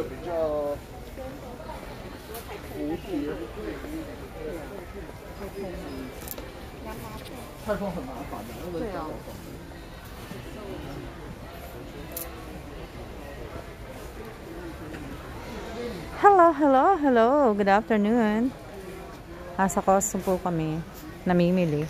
比较无敌。太空很麻烦的，那个。对啊。Hello. Good afternoon. Nasa Costco po kami. Namimili.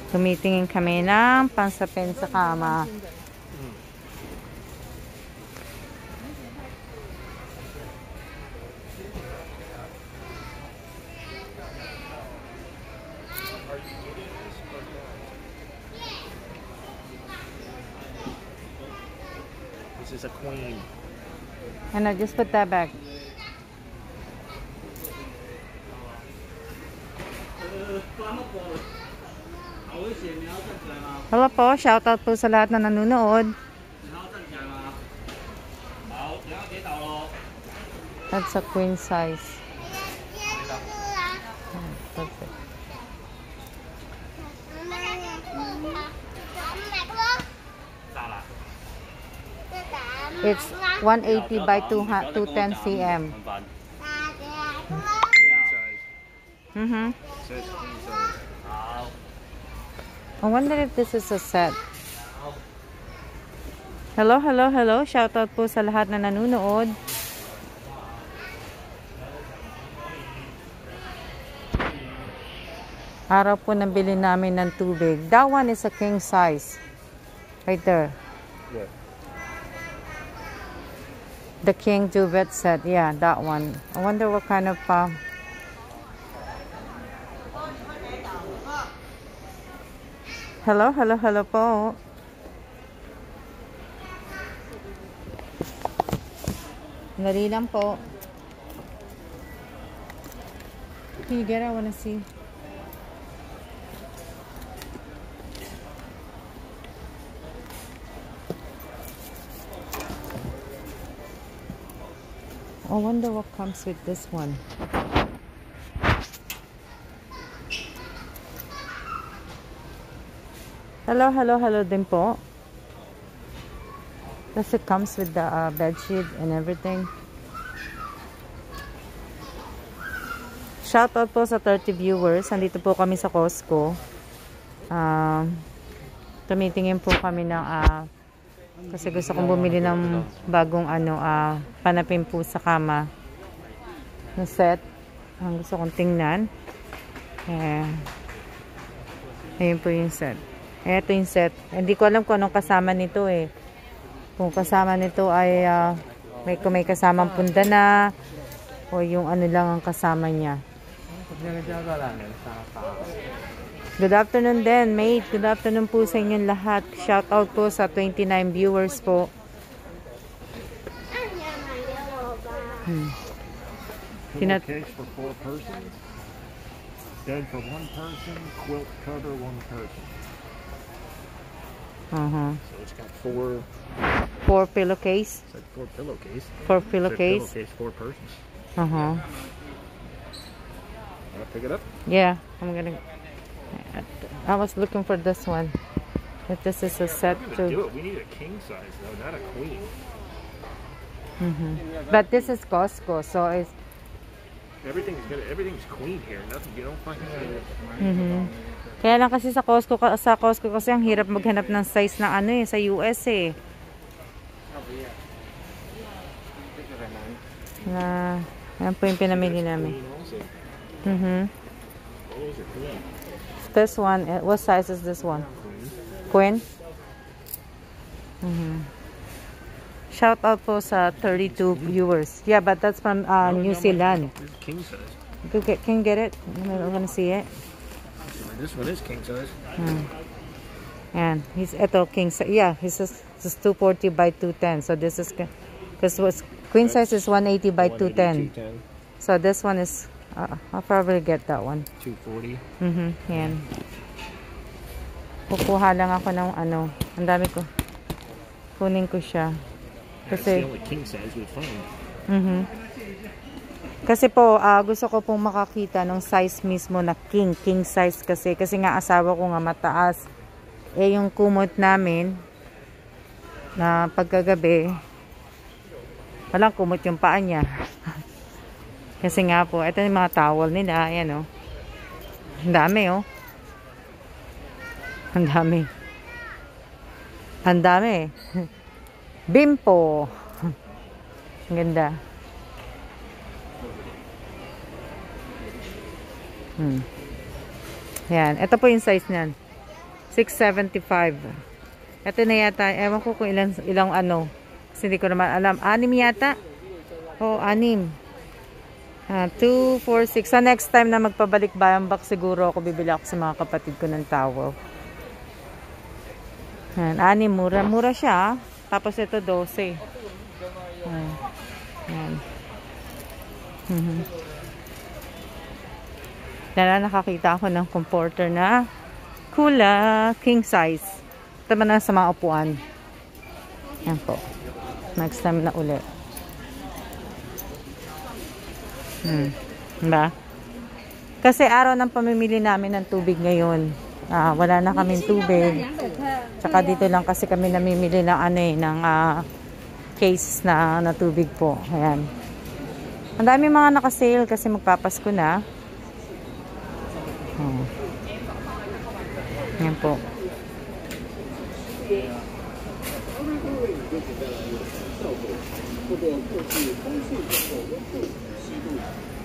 Tumitingin kami ng pansapin sa kama. This is a queen. And I just put that back. Hello po, shoutout po sa lahat na nanonood. That's a queen size. Perfect. It's 180 by 210 cm. I wonder if this is a set. Hello. Shoutout po sa lahat na nanonood. Araw po nabili namin ng tubig. That one is a king size. Right there. Yeah. The king duvet set. Yeah, that one. I wonder what kind of... Hello po. Dali lang po. Can you get it? I wanna see. I wonder what comes with this one. Hello din po. Does it comes with the bed sheet and everything? Shoutout po sa 30 viewers. Nandito po kami sa Costco. Tumitingin po kami ng kasi gusto kong bumili ng bagong panapin po sa kama na set. Ang gusto kong tingnan. Ayun po yung set. Ito yung set. Hindi ko alam kung anong kasama nito eh. Kung kasama nito ay may kasamang punda na o yung ano lang ang kasama niya. Good afternoon din, mate. Good afternoon po sa inyong lahat. Shout out po sa 29 viewers po. Pillowcase for 4 persons. Bed for 1 person. Quilt cover 1 person. So it's got 4 pillowcase. It's like 4 pillowcase. 4 pillowcase. Pillowcase 4 persons. Wanna pick it up? Yeah, I'm gonna. I was looking for this one. If this is a set too. Do it. We need a king size though, not a queen. But this is Costco, so it's. Everything's good. Everything's queen here. Nothing. You don't find Kaya lang kasi sa Costco kasi ang hirap maghanap ng size na sa US eh. Yan po yung pinamili namin. This one, what size is this one? Queen? Shout out po sa 32 viewers. Yeah, but that's from New Zealand. King size. Can you get it? I'm gonna see it. This one is king size. And ito king size. Yeah, this is 240 by 210. So this is queen size is 180 by 210. So this one is I'll probably get that one. 240. Yan. Kukuha lang ako ng ang dami ko. Kunin ko siya. That's the Kasi, only king size we found. kasi po, gusto ko pong makakita ng size mismo na king size kasi. Kasi nga asawa ko nga mataas. Eh, yung kumot namin, na pagkagabi, walang kumot yung paa niya. Kasi nga po, ito yung mga towel nila. Ayan, oh. Ang dami, oh. Ang dami. Ang dami. Bimpo. Ang ganda. Yan. Ito po yung size niyan. 675. Ito na yata. Ewan ko kung ilang ano. Kasi hindi ko naman alam. 6 yata. Oh, 6. 2, 4, 6. Sa next time na magpabalik Bayambak siguro ako bibili ako sa mga kapatid ko ng towel. Yan. 6. Mura. Mura siya. Tapos ito 12. Yan. Yan, nakakita ako ng comforter na Kula king size. Ito ba na sa mga upuan? Yan po. Next time na ulit. Diba? Kasi araw ng pamimili namin ng tubig ngayon. Wala na kaming tubig. Tsaka dito lang kasi kami namimili ng ng case na tubig po. Ayan. Ang dami mga nakasale kasi magpapasko na. Yan po.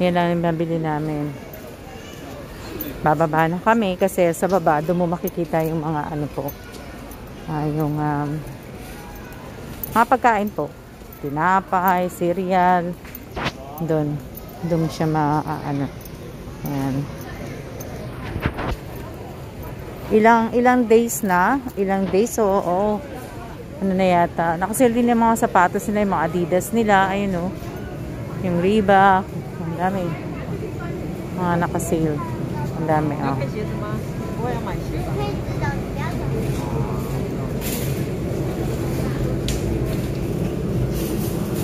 Yan lang yung mabili namin. Bababa na kami kasi sa baba doon mo makikita yung mga ano po. Yung mga pagkain po. Tinapay, cereal. Doon siya ano. Ayan. Ilang days na? Ilang days? Oo. Ano na yata? Nakasale din yung mga sapatos nila, yung mga Adidas nila. Ayun, oh. Yung Reebok. Ang dami. Mga nakasale. Ang dami, oh.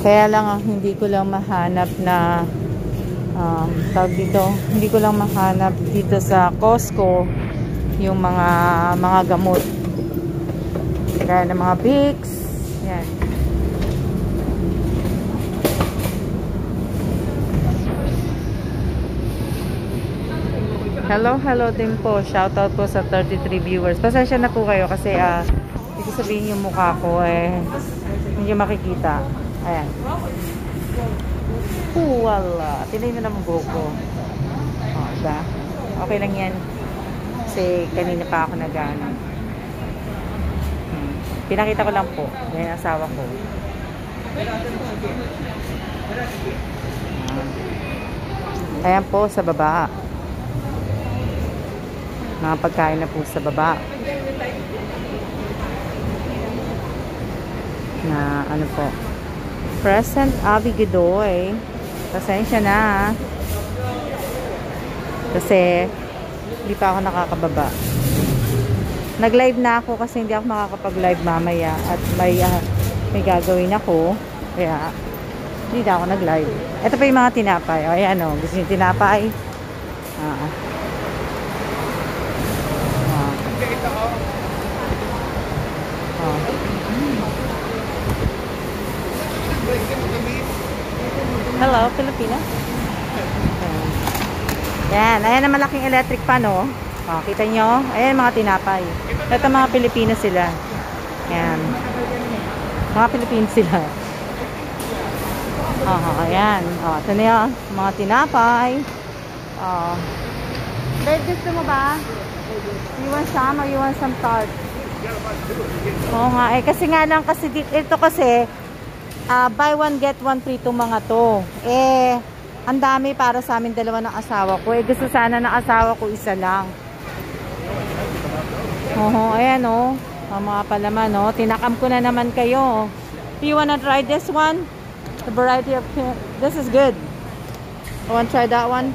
Kaya lang, hindi ko lang mahanap na tawag dito. Hindi ko lang mahanap dito sa Costco yung mga gamot. Kaya ng mga Vicks. Yan. Hello din po. Shoutout po sa 33 viewers. Pasensya na po kayo kasi hindi sabihin yung mukha ko hindi makikita. Ayan. Wala. Tinayin na naman buhok ko. Diba? Okay lang yan. Kasi kanina pa ako nag-ano. Pinakita ko lang po. Yan ang asawa ko. Ayan po sa baba. Mga pagkain na po sa baba. Na ano po. Present Abby Godoy. Pasensya na. Kasi hindi pa ako nakakababa. Nag-live na ako kasi hindi ako makakapag-live mamaya at may gagawin ako. Kaya hindi na ako nag-live. Ito pa yung mga tinapay. O, ayan o. Gusto nyo tinapay? Hello, Filipina. Yan. Ayan ang malaking electric pan, oh. Kita nyo? Ayan mga tinapay. Ito mga Pilipino sila. Ayan. Mga Pilipino sila. Ayan. Ito na yun. Mga tinapay. Babe, gusto mo ba? You want some or you want some tart? Oo nga. Kasi nga lang kasi ito kasi buy one get one free itong mga to. Ang dami para sa amin dalawa ng asawa ko. Gusto sana ng asawa ko isa lang. Ayan o. Mga palaman o. Tinakam ko na naman kayo. Do you wanna try this one? The variety of... This is good. You wanna try that one?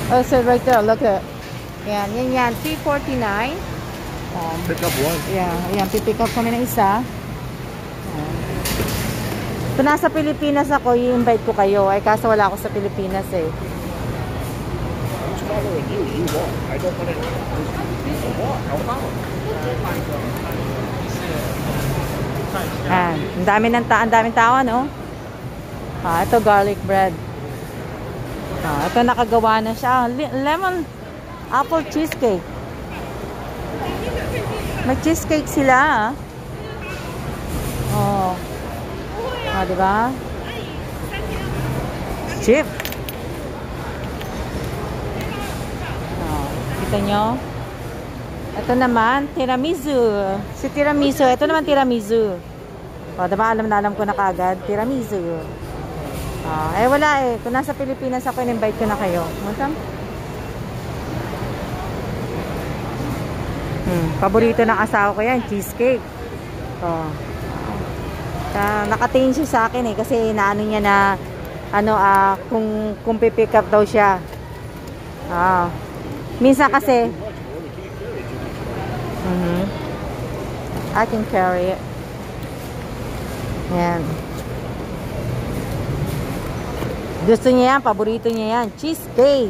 Oh, so right there. Look at... Yan. $3.49. Pick up one. Yeah. Ayan. Pipick up kami ng isa. Kung nasa Pilipinas ako, i-invite ko kayo. Ay, kaso wala ako sa Pilipinas eh. Who's following you? You walk. I don't want to. People walk. I'll follow. Ang daming tao, no? Ito garlic bread. Ito nakagawa na siya. Lemon apple cheesecake. May cheesecake sila. Diba? Cheap. Kita nyo? Ito naman, tiramisu. Si tiramisu. Ito naman tiramisu. Diba? Alam ko na kagad. Tiramisu. Wala eh. Kung nasa Pilipinas ako, in-invite ko na kayo. Paborito ng asawa ko yan, cheesecake. Nakatingin siya sa akin eh. Kasi naano niya na, kung pipick up daw siya. Minsan kasi, I can carry it. Yan. Gusto niya yan, paborito niya yan. Cheesecake.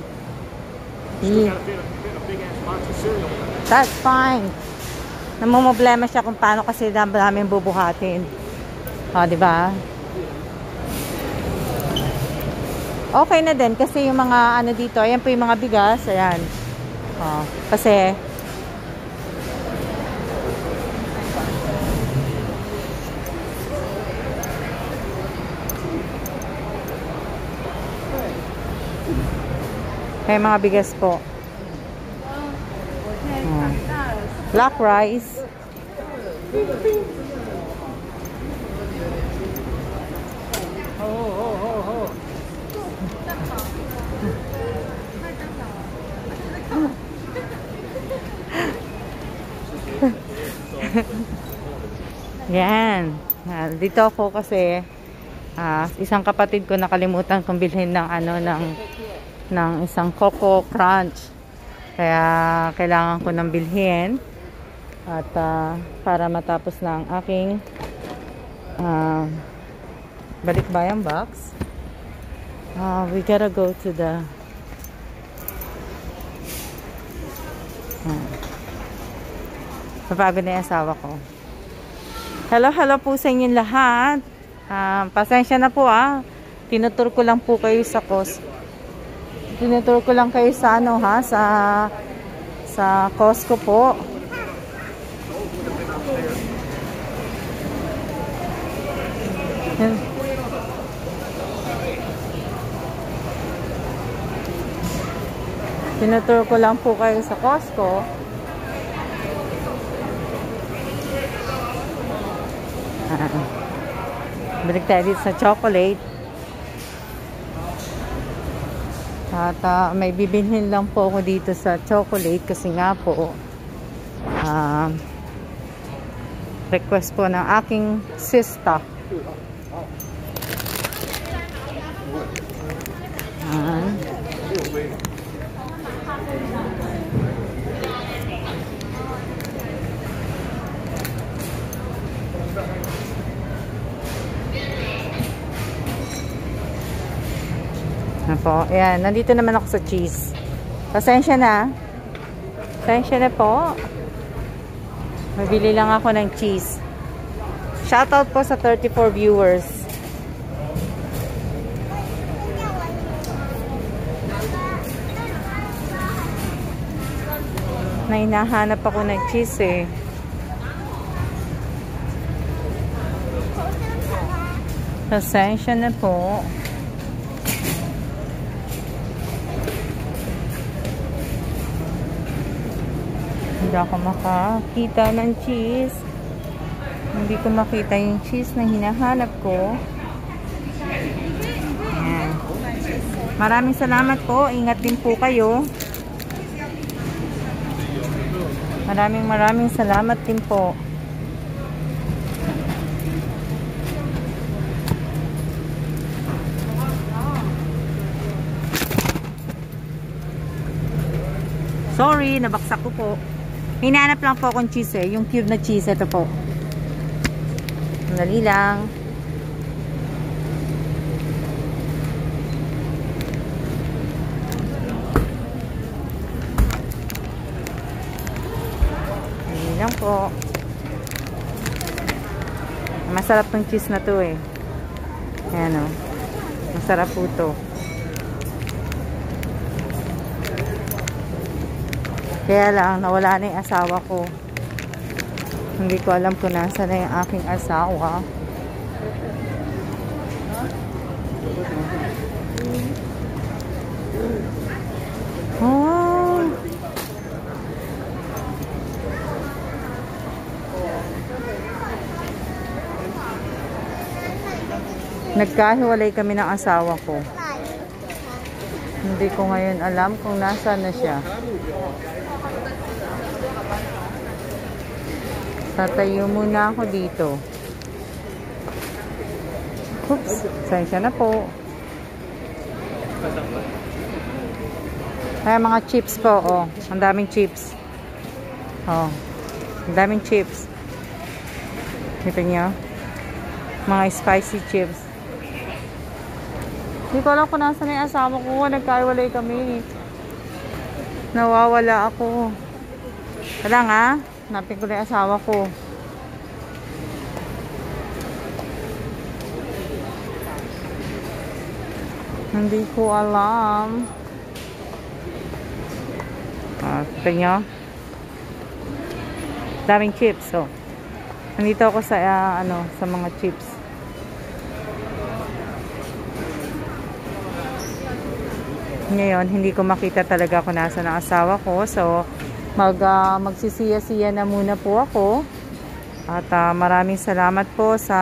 That's fine. Namumblema siya kung paano kasi namin bubuhatin. Diba? Okay na din kasi yung mga dito, ayan po yung mga bigas, ayan. Kasi may mga bigas po. Black rice. Yan. Dito ako kasi isang kapatid ko nakalimutan kong bilhin ng isang Coco Crunch. Kaya kailangan ko nang bilhin at para matapos na ang aking balikbayan box. We gotta go to the napagod na yung asawa ko. Hello po sa inyong lahat. Pasensya na po tinutur ko lang po kayo sa Tinutur ko lang kayo sa sa Costco po. Tinutur ko lang po kayo sa Costco. Balik tayo dito sa chocolate. At may bibilhin lang po ako dito sa chocolate kasi nga po request po ng aking sister. Po. Ayan, nandito naman ako sa cheese. Pasensya na. Pasensya na po. Mabili lang ako ng cheese. Shoutout po sa 34 viewers. Na hinahanap ako ng cheese eh. Pasensya na po. Hindi ako makakita ng cheese. Hindi ko makita yung cheese na hinahanap ko. Ayan. Maraming salamat po. Ingat din po kayo. Maraming salamat din po. Sorry, nabaksak ko po. Hinahanap lang po akong cheese eh. Yung cube na cheese. Ito po. Dali lang. Yan po. Masarap tong cheese na to eh. Ayan o. Masarap po to. Kaya lang, nawala na yung asawa ko. Hindi ko alam kung nasa na yung aking asawa. Oh. Nagkahiwalay kami ng asawa ko. Hindi ko ngayon alam kung nasaan na siya. Tatayo muna ako dito. Oops, sensya na po. Ay, mga chips po, oh. Ang daming chips. Oh. Ang daming chips. Kita niyo? Mga spicy chips. Hindi ko alam kung nasa na yung asawa ko. Nagkaiwalay kami. Nawawala ako. Wala nga. Hanapin ko na yung asawa ko. Hindi ko alam. Ito nyo. Daming chips. Oh. Nandito ako sa, sa mga chips. Ngayon, hindi ko makita talaga kung nasa ng asawa ko. So, magsisiya-siya na muna po ako. At maraming salamat po sa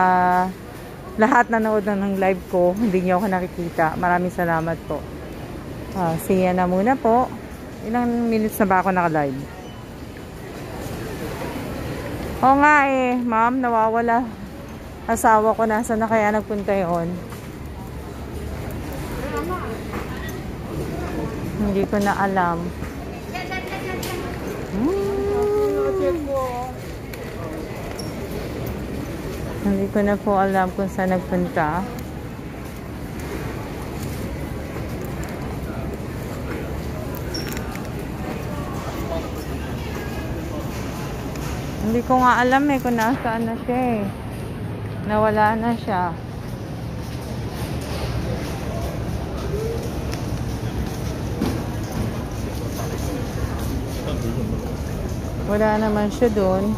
lahat na nanood ng live ko. Hindi niyo ako nakikita. Maraming salamat po. Siya na muna po. Ilang minutes na ba ako naka-live? Oo nga eh, ma'am, nawawala. Asawa ko, nasa na kaya nagpunta yun? Hindi ko na alam. Hindi ko na po alam kung saan nagpunta. Hindi ko nga alam eh kung nasaan na siya eh. Nawala na siya. Wala naman siya doon.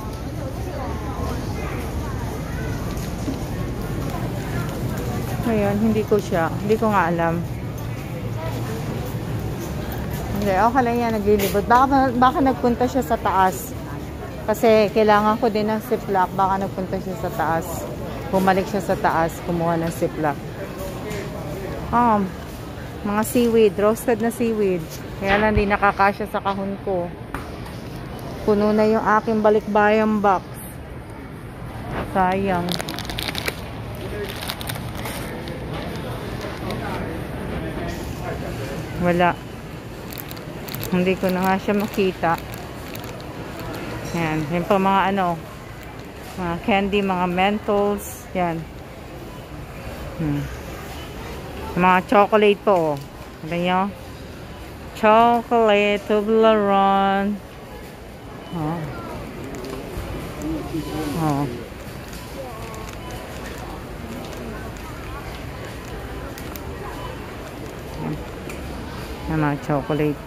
Ngayon, hindi ko nga alam. Hindi, okay lang yan, naglilibot. Baka nagpunta siya sa taas. Kasi kailangan ko din ng ziplock. Baka nagpunta siya sa taas. Bumalik siya sa taas, kumuha ng ziplock. Mga seaweed, roasted na seaweed. Kaya lang di nakakasya sa kahon ko. Puno na yung aking balikbayang box. Sayang. Wala. Hindi ko na nga siya makita. Yan. Yan pa mga mga candy, mga Mentos. Yan. Mga chocolate po. Ano nyo? Chocolate Toblerone. Oh. Yan mga chocolate.